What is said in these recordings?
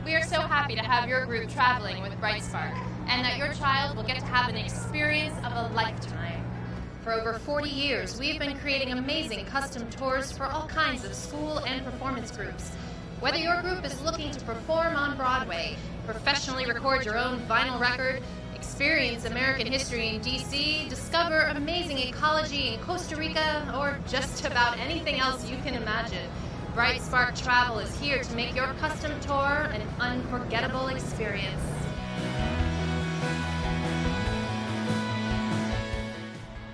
We are so happy to have your group traveling with Brightspark, and that your child will get to have an experience of a lifetime. For over 40 years, we've been creating amazing custom tours for all kinds of school and performance groups. Whether your group is looking to perform on Broadway, professionally record your own vinyl record, experience American history in DC, discover amazing ecology in Costa Rica, or just about anything else you can imagine, Brightspark Travel is here to make your custom tour an unforgettable experience.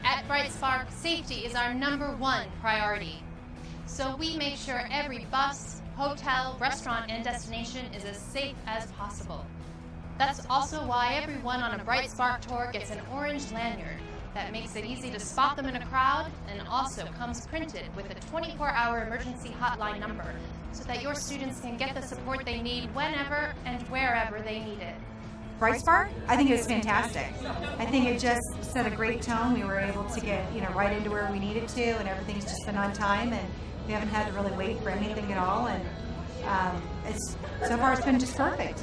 At Brightspark, safety is our #1 priority. So we make sure every bus, hotel, restaurant, and destination is as safe as possible. That's also why everyone on a Brightspark tour gets an orange lanyard that makes it easy to spot them in a crowd, and also comes printed with a 24-hour emergency hotline number so that your students can get the support they need whenever and wherever they need it. Brightspark, I think it was fantastic. I think it just set a great tone. We were able to get right into where we needed to, and everything's just been on time, and we haven't had to really wait for anything at all. And so far it's been just perfect.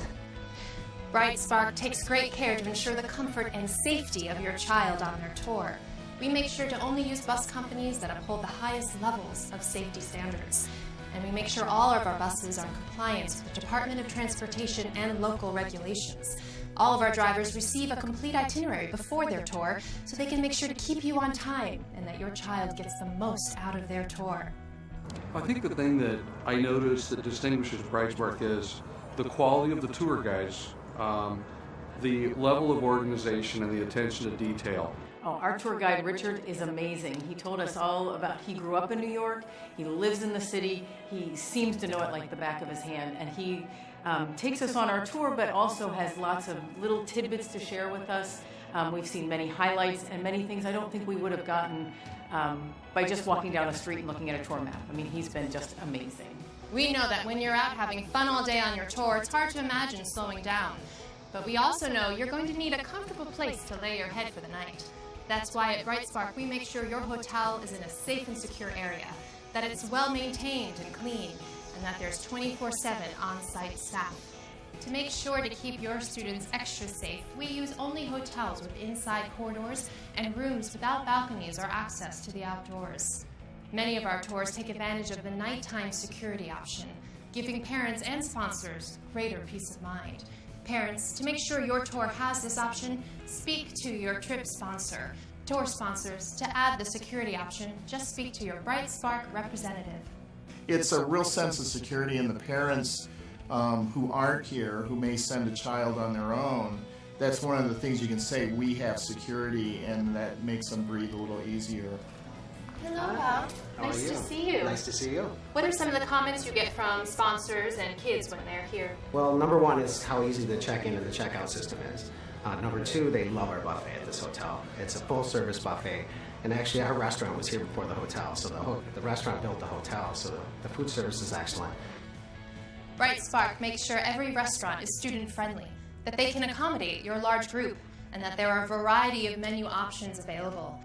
Brightspark takes great care to ensure the comfort and safety of your child on their tour. We make sure to only use bus companies that uphold the highest levels of safety standards. And we make sure all of our buses are in compliance with the Department of Transportation and local regulations. All of our drivers receive a complete itinerary before their tour so they can make sure to keep you on time and that your child gets the most out of their tour. I think the thing that I notice that distinguishes Brightspark is the quality of the tour guides, the level of organization and the attention to detail. Oh, our tour guide, Richard, is amazing. He told us all about, he grew up in New York, he lives in the city, he seems to know it like the back of his hand, and he takes us on our tour, but also has lots of little tidbits to share with us. We've seen many highlights and many things I don't think we would have gotten by just walking down the street and looking at a tour map. I mean, he's been just amazing. We know that when you're out having fun all day on your tour, it's hard to imagine slowing down. But we also know you're going to need a comfortable place to lay your head for the night. That's why at Brightspark we make sure your hotel is in a safe and secure area, that it's well maintained and clean, and that there's 24/7 on-site staff. To make sure to keep your students extra safe, we use only hotels with inside corridors and rooms without balconies or access to the outdoors. Many of our tours take advantage of the nighttime security option, giving parents and sponsors greater peace of mind. Parents, to make sure your tour has this option, speak to your trip sponsor. Tour sponsors, to add the security option, just speak to your Brightspark representative. It's a real sense of security, and the parents who aren't here, who may send a child on their own, that's one of the things you can say, we have security, and that makes them breathe a little easier. Hello, Val. Nice to see you. Nice to see you. What are some of the comments you get from sponsors and kids when they're here? Well, number one is how easy the check-in and the check-out system is. Number two, they love our buffet at this hotel. It's a full-service buffet, and actually our restaurant was here before the hotel, so the restaurant built the hotel, so the food service is excellent. Brightspark makes sure every restaurant is student-friendly, that they can accommodate your large group, and that there are a variety of menu options available.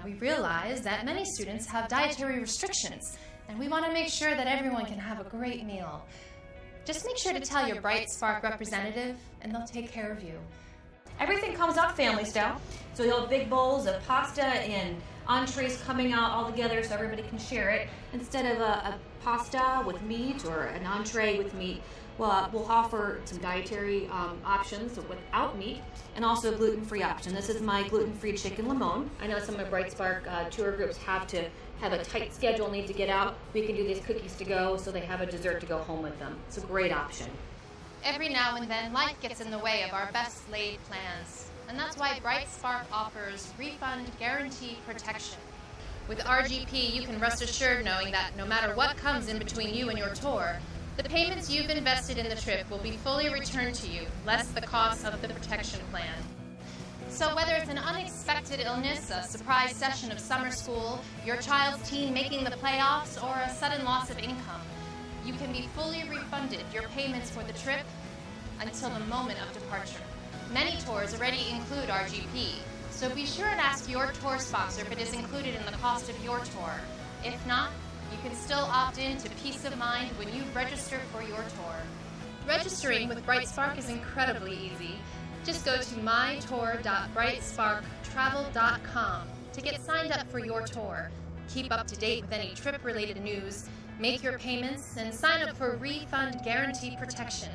We realize that many students have dietary restrictions, and we want to make sure that everyone can have a great meal. Just make sure to tell your Brightspark representative, and they'll take care of you. Everything comes out family style, so you'll have big bowls of pasta and entrees coming out all together so everybody can share it. Instead of a pasta with meat or an entree with meat, we'll offer some dietary options without meat, and also a gluten-free option. This is my gluten-free chicken limon. I know some of Brightspark tour groups have to have a tight schedule, need to get out. We can do these cookies to go, so they have a dessert to go home with them. It's a great option. Every now and then, life gets in the way of our best laid plans, and that's why Brightspark offers refund guarantee protection. With RGP, you can rest assured knowing that no matter what comes in between you and your tour, the payments you've invested in the trip will be fully returned to you, less the cost of the protection plan. So whether it's an unexpected illness, a surprise session of summer school, your child's team making the playoffs, or a sudden loss of income, you can be fully refunded your payments for the trip until the moment of departure. Many tours already include RGP, so be sure and ask your tour sponsor if it is included in the cost of your tour. If not, you can still opt in to peace of mind when you register for your tour. Registering with Brightspark is incredibly easy. Just go to mytour.brightsparktravel.com to get signed up for your tour. Keep up to date with any trip-related news, make your payments, and sign up for refund guarantee protection.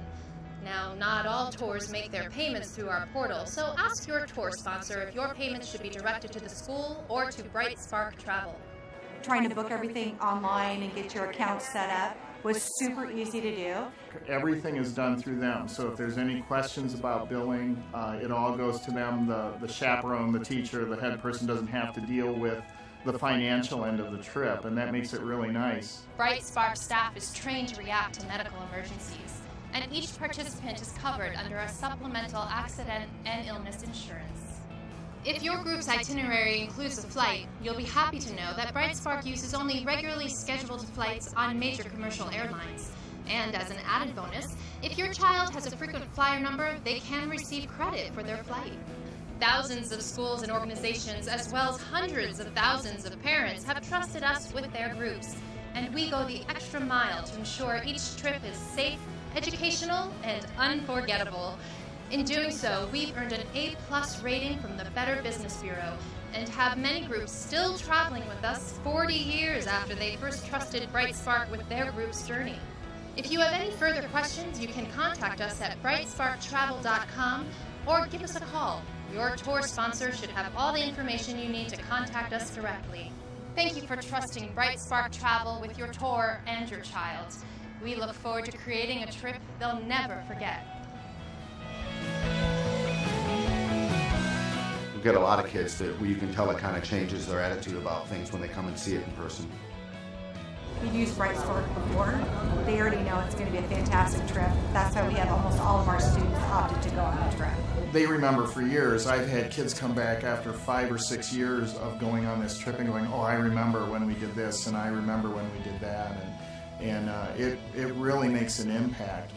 Now, not all tours make their payments through our portal, so ask your tour sponsor if your payments should be directed to the school or to Brightspark Travel. Trying to book everything online and get your account set up was super easy to do. Everything is done through them, so if there's any questions about billing, it all goes to them. The chaperone, the teacher, the head person doesn't have to deal with the financial end of the trip, and that makes it really nice. Brightspark staff is trained to react to medical emergencies, and each participant is covered under a supplemental accident and illness insurance. If your group's itinerary includes a flight, you'll be happy to know that Brightspark uses only regularly scheduled flights on major commercial airlines. And as an added bonus, if your child has a frequent flyer number, they can receive credit for their flight. Thousands of schools and organizations, as well as hundreds of thousands of parents, have trusted us with their groups, and we go the extra mile to ensure each trip is safe, educational, and unforgettable. In doing so, we've earned an A+ rating from the Better Business Bureau and have many groups still traveling with us 40 years after they first trusted Brightspark with their group's journey. If you have any further questions, you can contact us at brightsparktravel.com or give us a call. Your tour sponsor should have all the information you need to contact us directly. Thank you for trusting Brightspark Travel with your tour and your child. We look forward to creating a trip they'll never forget. We've got a lot of kids that you can tell it kind of changes their attitude about things when they come and see it in person. We've used Brightspark before. They already know it's going to be a fantastic trip. That's why we have almost all of our students opted to go on the trip. They remember for years. I've had kids come back after 5 or 6 years of going on this trip and going, oh, I remember when we did this and I remember when we did that. And it really makes an impact.